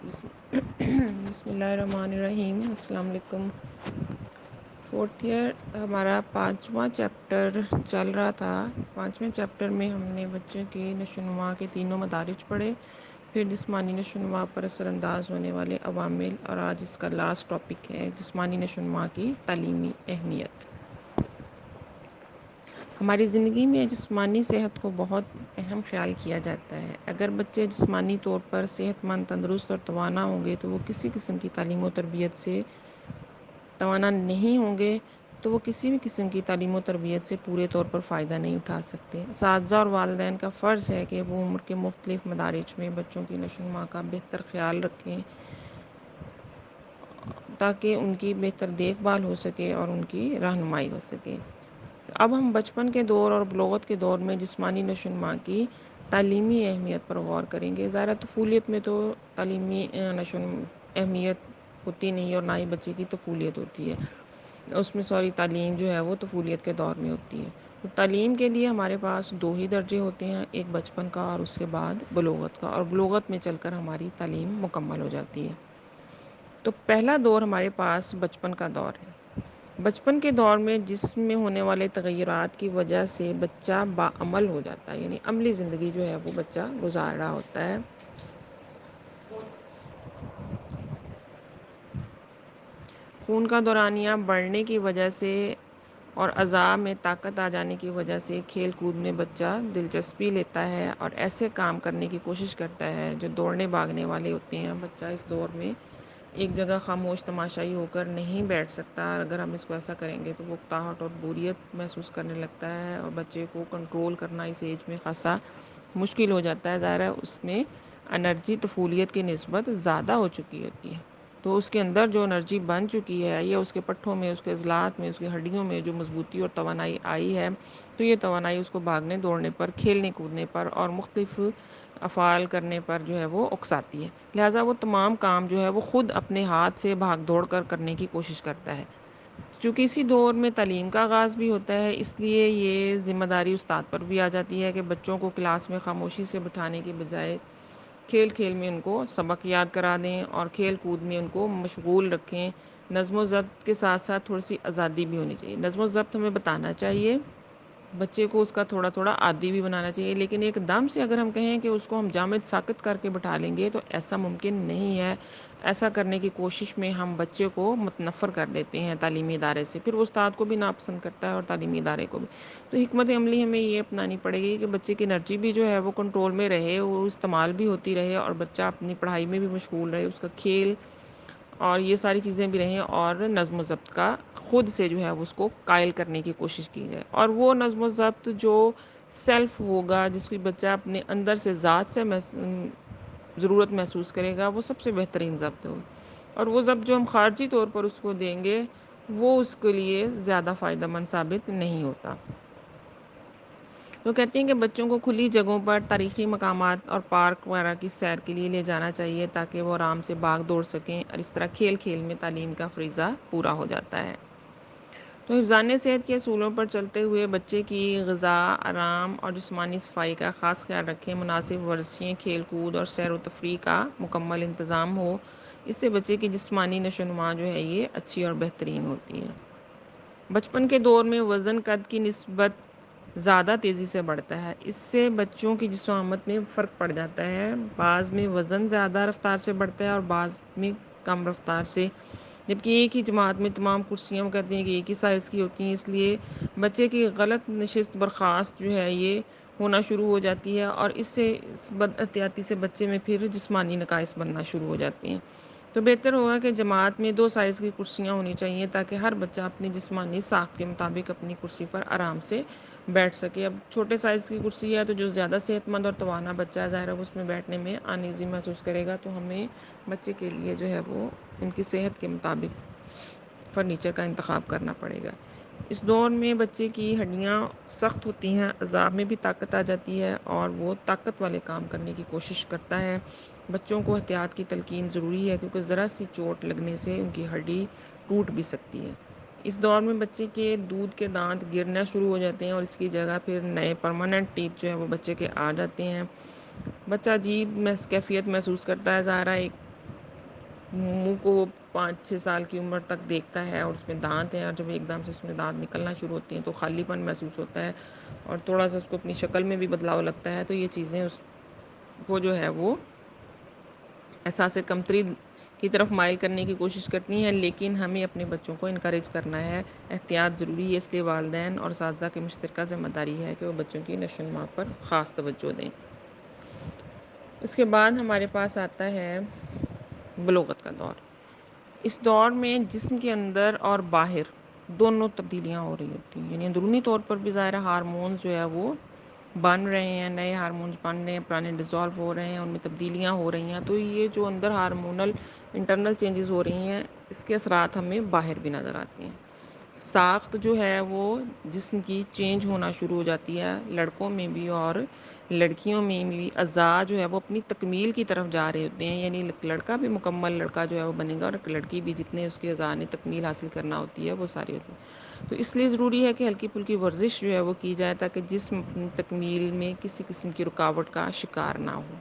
بسم بسم اللہ الرحمن الرحیم. السلام علیکم. فورتھ ایئر ہمارا 5واں چیپٹر چل رہا تھا. 5ویں چیپٹر میں ہم نے بچوں کے نشو و نما کے تینوں مدارج پڑھے، پھر جسمانی نشو و نما پر اثر انداز ہونے والے عوامل، اور آج اس کا لاسٹ ٹاپک ہے جسمانی نشو و نما کی تعلیمی اہمیت. ہماری زندگی میں جسمانی صحت کو بہت اہم خیال کیا جاتا ہے. اگر بچے جسمانی طور پر صحت مند، تندرست اور توانا ہوں گے تو وہ کسی قسم کی تعلیم و تربیت سے توانا نہیں ہوں گے تو وہ کسی بھی قسم کی تعلیم و تربیت سے پورے طور پر فائدہ نہیں اٹھا سکتے. اساتذہ اور والدین کا فرض ہے کہ وہ عمر کے مختلف مدارج میں بچوں کی نشو و نما کا بہتر خیال رکھیں تاکہ ان کی بہتر دیکھ بھال ہو سکے اور ان کی رہنمائی ہو سکے. اب ہم بچپن کے دور اور بلوغت کے دور میں جسمانی نشو و نما کی تعلیمی اہمیت پر غور کریں گے. ظاہرہ طفولیت میں تو تعلیمی نشو و اہمیت ہوتی نہیں اور نہ ہی بچے کی طفولیت ہوتی ہے. اس میں تعلیم جو ہے وہ طفولیت کے دور میں ہوتی ہے. تو تعلیم کے لیے ہمارے پاس 2 ہی درجے ہوتے ہیں، ایک بچپن کا اور اس کے بعد بلوغت کا، اور بلوغت میں چل کر ہماری تعلیم مکمل ہو جاتی ہے. تو پہلا دور ہمارے پاس بچپن کا دور ہے. بچپن کے دور میں جسم میں ہونے والے تغیرات کی وجہ سے بچہ باعمل ہو جاتا ہے، یعنی عملی زندگی جو ہے وہ بچہ گزار رہا ہوتا ہے. خون کا دورانیہ بڑھنے کی وجہ سے اور اعضاء میں طاقت آ جانے کی وجہ سے کھیل کود میں بچہ دلچسپی لیتا ہے اور ایسے کام کرنے کی کوشش کرتا ہے جو دوڑنے بھاگنے والے ہوتے ہیں. بچہ اس دور میں ایک جگہ خاموش تماشائی ہو کر نہیں بیٹھ سکتا. اگر ہم اس کو ایسا کریں گے تو وہ اکتاہٹ اور بوریت محسوس کرنے لگتا ہے، اور بچے کو کنٹرول کرنا اس ایج میں خاصا مشکل ہو جاتا ہے. ظاہر ہے اس میں انرجی طفولیت کی نسبت زیادہ ہو چکی ہوتی ہے، تو اس کے اندر جو انرجی بن چکی ہے یا اس کے پٹھوں میں، اس کے عضلات میں، اس کی ہڈیوں میں جو مضبوطی اور توانائی آئی ہے، تو یہ توانائی اس کو بھاگنے دوڑنے پر، کھیلنے کودنے پر اور مختلف افعال کرنے پر جو ہے وہ اکساتی ہے. لہٰذا وہ تمام کام جو ہے وہ خود اپنے ہاتھ سے بھاگ دوڑ کر کرنے کی کوشش کرتا ہے. چونکہ اسی دور میں تعلیم کا آغاز بھی ہوتا ہے، اس لیے یہ ذمہ داری استاد پر بھی آ جاتی ہے کہ بچوں کو کلاس میں خاموشی سے بٹھانے کے بجائے کھیل کھیل میں ان کو سبق یاد کرا دیں اور کھیل کود میں ان کو مشغول رکھیں. نظم و ضبط کے ساتھ ساتھ تھوڑی سی آزادی بھی ہونی چاہیے. نظم و ضبط ہمیں بتانا چاہیے، بچے کو اس کا تھوڑا تھوڑا عادی بھی بنانا چاہیے، لیکن ایک دم سے اگر ہم کہیں کہ اس کو ہم جامد ساکت کر کے بٹھا لیں گے تو ایسا ممکن نہیں ہے. ایسا کرنے کی کوشش میں ہم بچے کو متنفر کر دیتے ہیں تعلیمی ادارے سے، پھر وہ استاد کو بھی ناپسند کرتا ہے اور تعلیمی ادارے کو بھی. تو حکمت عملی ہمیں یہ اپنانی پڑے گی کہ بچے کی انرجی بھی جو ہے وہ کنٹرول میں رہے، وہ استعمال بھی ہوتی رہے، اور بچہ اپنی پڑھائی میں بھی مشغول رہے، اس کا کھیل اور یہ ساری چیزیں بھی رہیں، اور نظم و ضبط کا خود سے جو ہے اس کو قائل کرنے کی کوشش کی جائے. اور وہ نظم و ضبط جو سیلف ہوگا، جس کی بچہ اپنے اندر سے ذات سے ضرورت محسوس کرے گا، وہ سب سے بہترین ضبط ہوگا. اور وہ ضبط جو ہم خارجی طور پر اس کو دیں گے وہ اس کے لیے زیادہ فائدہ مند ثابت نہیں ہوتا. تو کہتے ہیں کہ بچوں کو کھلی جگہوں پر، تاریخی مقامات اور پارک وغیرہ کی سیر کے لیے لے جانا چاہیے تاکہ وہ آرام سے بھاگ دوڑ سکیں، اور اس طرح کھیل کھیل میں تعلیم کا فریضہ پورا ہو جاتا ہے. تو حفظان صحت کے اصولوں پر چلتے ہوئے بچے کی غذا، آرام اور جسمانی صفائی کا خاص خیال رکھیں. مناسب ورزشیں، کھیل کود اور سیر و تفریح کا مکمل انتظام ہو. اس سے بچے کی جسمانی نشو و نما جو ہے یہ اچھی اور بہترین ہوتی ہے. بچپن کے دور میں وزن قد کی نسبت زیادہ تیزی سے بڑھتا ہے. اس سے بچوں کی جسامت میں فرق پڑ جاتا ہے. بعض میں وزن زیادہ رفتار سے بڑھتا ہے اور بعض میں کم رفتار سے، جبکہ ایک ہی جماعت میں تمام کرسیاں وہ کہتے ہیں کہ ایک ہی سائز کی ہوتی ہیں. اس لیے بچے کی غلط نشست برخاست جو ہے یہ ہونا شروع ہو جاتی ہے، اور اس سے بد احتیاطی سے بچے میں پھر جسمانی نقائص بننا شروع ہو جاتے ہیں. تو بہتر ہوگا کہ جماعت میں 2 سائز کی کرسیاں ہونی چاہیے تاکہ ہر بچہ اپنی جسمانی ساخت کے مطابق اپنی کرسی پر آرام سے بیٹھ سکے. اب چھوٹے سائز کی کرسی ہے تو جو زیادہ صحت مند اور توانا بچہ ہے، ظاہر ہے اس میں بیٹھنے میں انیزی محسوس کرے گا. تو ہمیں بچے کے لیے جو ہے وہ ان کی صحت کے مطابق فرنیچر کا انتخاب کرنا پڑے گا. اس دور میں بچے کی ہڈیاں سخت ہوتی ہیں، اعضاء میں بھی طاقت آ جاتی ہے اور وہ طاقت والے کام کرنے کی کوشش کرتا ہے. بچوں کو احتیاط کی تلقین ضروری ہے کیونکہ ذرا سی چوٹ لگنے سے ان کی ہڈی ٹوٹ بھی سکتی ہے. اس دور میں بچے کے دودھ کے دانت گرنا شروع ہو جاتے ہیں اور اس کی جگہ پھر نئے پرماننٹ ٹیتھ جو ہے وہ بچے کے آ جاتے ہیں. بچہ عجیب کیفیت محسوس کرتا ہے. ظاہرہ ایک منہ کو وہ 5-6 سال کی عمر تک دیکھتا ہے اور اس میں دانت ہیں، اور جب ایک دم سے اس میں دانت نکلنا شروع ہوتی ہیں تو خالی پن محسوس ہوتا ہے اور تھوڑا سا اس کو اپنی شکل میں بھی بدلاؤ لگتا ہے، تو یہ چیزیں اس کو جو ہے وہ احساس کمتری کی طرف مائل کرنے کی کوشش کرتی ہیں، لیکن ہمیں اپنے بچوں کو انکریج کرنا ہے، احتیاط ضروری ہے، اس لیے والدین اور اساتذہ کی مشترکہ ذمہ داری ہے کہ وہ بچوں کی نشو و نما پر خاص توجہ دیں۔ اس کے بعد ہمارے پاس آتا ہے بلوغت کا دور۔ اس دور میں جسم کے اندر اور باہر دونوں تبدیلیاں ہو رہی ہوتی ہیں، یعنی اندرونی طور پر بھی ظاہر ہارمونز جو ہے وہ بن رہے ہیں، نئے ہارمونز بن رہے ہیں، پرانے ڈیزالو ہو رہے ہیں، ان میں تبدیلیاں ہو رہی ہیں، تو یہ جو اندر ہارمونل انٹرنل چینجز ہو رہی ہیں، اس کے اثرات ہمیں باہر بھی نظر آتے ہیں۔ ساخت جو ہے وہ جسم کی چینج ہونا شروع ہو جاتی ہے، لڑکوں میں بھی اور لڑکیوں میں بھی اعضاء جو ہے وہ اپنی تکمیل کی طرف جا رہے ہوتے ہیں، یعنی لڑکا بھی مکمل لڑکا جو ہے وہ بنے گا، اور لڑکی بھی جتنے اس کے اعضاء نے تکمیل حاصل کرنا ہوتی ہے وہ ساری ہوتی ہے۔ تو اس لیے ضروری ہے کہ ہلکی پھلکی ورزش جو ہے وہ کی جائے تاکہ جسم اپنی تکمیل میں کسی قسم کی رکاوٹ کا شکار نہ ہو۔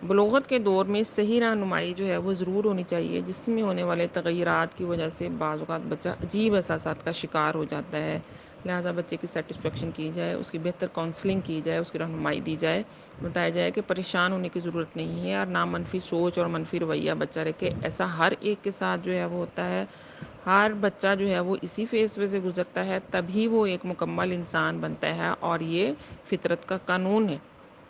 بلوغت کے دور میں صحیح رہنمائی جو ہے وہ ضرور ہونی چاہیے، جسم میں ہونے والے تغیرات کی وجہ سے بعض اوقات بچہ عجیب احساسات کا شکار ہو جاتا ہے، لہٰذا بچے کی سیٹسفیکشن کی جائے، اس کی بہتر کونسلنگ کی جائے، اس کی رہنمائی دی جائے، بتایا جائے کہ پریشان ہونے کی ضرورت نہیں ہے، اور نہ منفی سوچ اور منفی رویہ بچہ رکھے۔ ایسا ہر ایک کے ساتھ جو ہے وہ ہوتا ہے، ہر بچہ جو ہے وہ اسی فیز سے گزرتا ہے، تبھی وہ ایک مکمل انسان بنتا ہے، اور یہ فطرت کا قانون ہے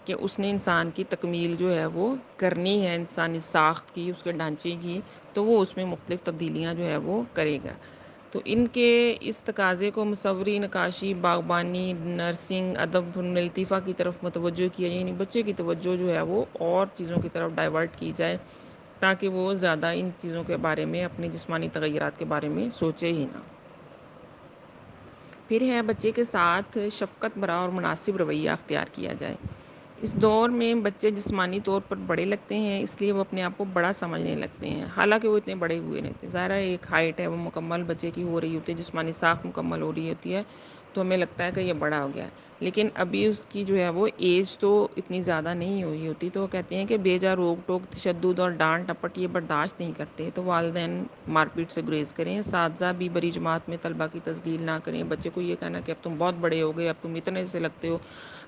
کہ اس نے انسان کی تکمیل جو ہے وہ کرنی ہے، انسانی ساخت کی، اس کے ڈھانچے کی، تو وہ اس میں مختلف تبدیلیاں جو ہے وہ کرے گا۔ تو ان کے اس تقاضے کو مصوری، نقاشی، باغبانی، نرسنگ، ادب، فنون لطیفہ کی طرف متوجہ کیا، یعنی بچے کی توجہ جو ہے وہ اور چیزوں کی طرف ڈائیورٹ کی جائے تاکہ وہ زیادہ ان چیزوں کے بارے میں، اپنے جسمانی تغیرات کے بارے میں سوچے ہی نہ۔ پھر ہے بچے کے ساتھ شفقت بھرا اور مناسب رویہ اختیار کیا جائے۔ اس دور میں بچے جسمانی طور پر بڑے لگتے ہیں، اس لیے وہ اپنے آپ کو بڑا سمجھنے لگتے ہیں، حالانکہ وہ اتنے بڑے ہوئے نہیں تھے۔ ظاہر ہے ایک ہائٹ ہے وہ مکمل بچے کی ہو رہی ہوتی ہے، جسمانی ساخت مکمل ہو رہی ہوتی ہے، تو ہمیں لگتا ہے کہ یہ بڑا ہو گیا ہے، لیکن ابھی اس کی جو ہے وہ ایج تو اتنی زیادہ نہیں ہوئی ہوتی، تو وہ کہتے ہیں کہ بیجا روک ٹوک، تشدد اور ڈانٹ ٹپٹ یہ برداشت نہیں کرتے، تو والدین مار پیٹ سے گریز کریں، اساتذہ بھی بڑی جماعت میں طلبہ کی تذلیل نہ کریں، بچے کو یہ کہنا کہ اب تم بہت بڑے ہو گئے، اب تم اتنے سے لگتے ہو،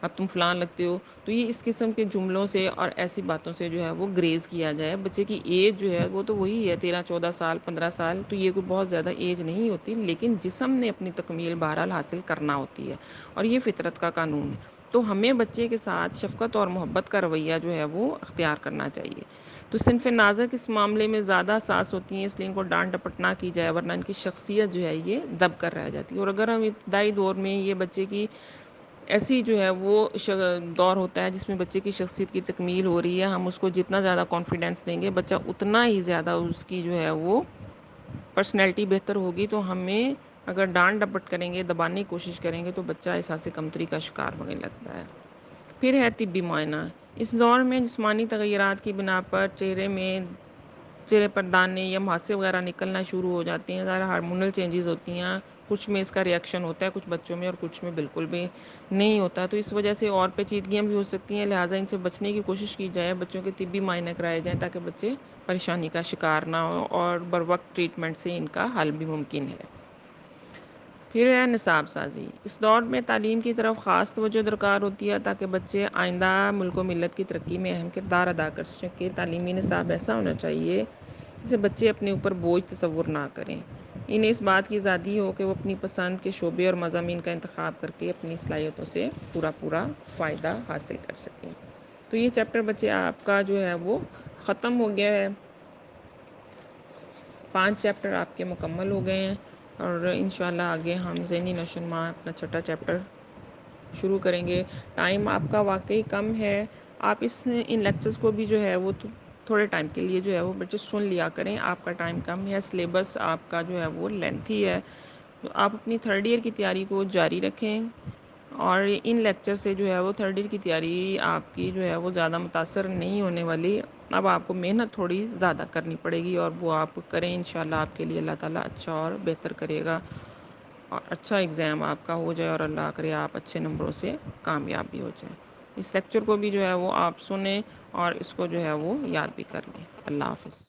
اب تم فلان لگتے ہو، تو یہ اس قسم کے جملوں سے اور ایسی باتوں سے جو ہے وہ گریز کیا جائے۔ بچے کی ایج جو ہے وہ تو وہی ہے 13-14 سال 15 سال، تو یہ کوئی بہت زیادہ ایج نہیں ہوتی، لیکن جسم نے اپنی تکمیل بہرحال حاصل کرنا ہوتی ہے، اور یہ فطرت کا قانون ہے، تو ہمیں بچے کے ساتھ شفقت اور محبت کا رویہ جو ہے وہ اختیار کرنا چاہیے۔ تو صنف نازک اس معاملے میں زیادہ حساس ہوتی ہیں، اس لیے ان کو ڈانٹ ڈپٹ نہ کی جائے، ورنہ ان کی شخصیت جو ہے یہ دب کر رہ جاتی ہے۔ اور اگر ہم ابتدائی دور میں یہ بچے کی ایسی جو ہے وہ دور ہوتا ہے جس میں بچے کی شخصیت کی تکمیل ہو رہی ہے، ہم اس کو جتنا زیادہ کانفیڈینس دیں گے، بچہ اتنا ہی زیادہ اس کی جو ہے وہ پرسنالٹی بہتر ہوگی۔ تو ہمیں اگر ڈانٹ ڈپٹ کریں گے، دبانے کی کوشش کریں گے، تو بچہ احساس کمتری کا شکار ہونے لگتا ہے۔ پھر ہے طبی معائنہ۔ اس دور میں جسمانی تغیرات کی بنا پر چہرے پر دانے یا مہاسے وغیرہ نکلنا شروع ہو جاتے ہیں، ظاہر ہارمونل چینجز ہوتی ہیں، کچھ میں اس کا ریئیکشن ہوتا ہے، کچھ بچوں میں اور کچھ میں بالکل بھی نہیں ہوتا، تو اس وجہ سے اور پیچیدگیاں بھی ہو سکتی ہیں، لہٰذا ان سے بچنے کی کوشش کی جائے، بچوں کے طبی معائنے کرائے جائیں تاکہ بچے پریشانی کا شکار نہ ہو، اور بروقت ٹریٹمنٹ سے ان کا حل بھی ممکن ہے۔ پھر ہے نصاب سازی۔ اس دور میں تعلیم کی طرف خاص توجہ درکار ہوتی ہے تاکہ بچے آئندہ ملک و ملت کی ترقی میں اہم کردار ادا کر سکیں۔ تعلیمی نصاب ایسا ہونا چاہیے جسے بچے اپنے اوپر بوجھ تصور نہ کریں، انہیں اس بات کی آزادی ہو کہ وہ اپنی پسند کے شعبے اور مضامین کا انتخاب کر کے اپنی صلاحیتوں سے پورا فائدہ حاصل کر سکیں۔ تو یہ چیپٹر بچے آپ کا جو ہے وہ ختم ہو گیا ہے، 5 چیپٹر آپ کے مکمل ہو گئے ہیں، اور انشاءاللہ آگے ہم ذہنی نشو و نما اپنا چھٹا چیپٹر شروع کریں گے۔ ٹائم آپ کا واقعی کم ہے، آپ ان لیکچرز کو بھی جو ہے وہ تھوڑے ٹائم کے لیے جو ہے وہ بچے سن لیا کریں، آپ کا ٹائم کم ہے، سلیبس آپ کا جو ہے وہ لینتھی ہے، تو آپ اپنی 3rd ایئر کی تیاری کو جاری رکھیں، اور ان لیکچر سے جو ہے وہ 3rd ایئر کی تیاری آپ کی جو ہے وہ زیادہ متاثر نہیں ہونے والی، اب آپ کو محنت تھوڑی زیادہ کرنی پڑے گی، اور وہ آپ کریں، انشاءاللہ آپ کے لیے اللہ تعالیٰ اچھا اور بہتر کرے گا، اور اچھا ایگزام آپ کا ہو جائے، اور اللہ کرے آپ اچھے نمبروں سے کامیاب بھی ہو جائیں۔ اس لیکچر کو بھی جو ہے وہ آپ سنیں، اور اس کو جو ہے وہ یاد بھی کر لیں۔ اللہ حافظ۔